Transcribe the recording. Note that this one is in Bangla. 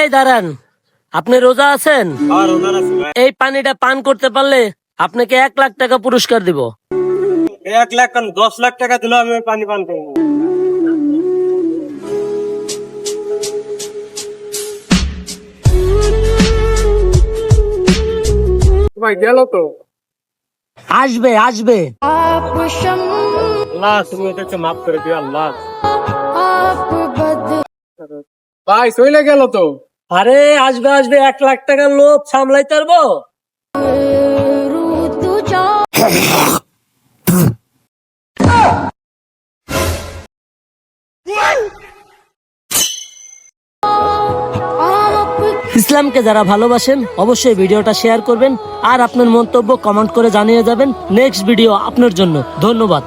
এই দাঁড়ান, আপনি রোজা আছেন? রোজা আছি ভাই। এই পানিটা পান করতে পারলে আপনাকে 1 লাখ টাকা পুরস্কার দিব। 1 লাখ কেন, 10 লাখ টাকা দিলেও আমি ওই পানি পান করবো। ভাই গেল তো। আসবে আসবে। আল্লাহ তুমি ওদেরকে মাফ করে দিও আল্লাহ। ভাই চলে গেল তো। আরে আসবে আসবে, 1 লাখ টাকার লোভ সামলাইতে পারবো? ইসলামকে যারা ভালোবাসেন অবশ্যই ভিডিওটা শেয়ার করবেন আর আপনার মন্তব্য কমেন্ট করে জানিয়ে যাবেন। নেক্সট ভিডিও আপনার জন্য। ধন্যবাদ।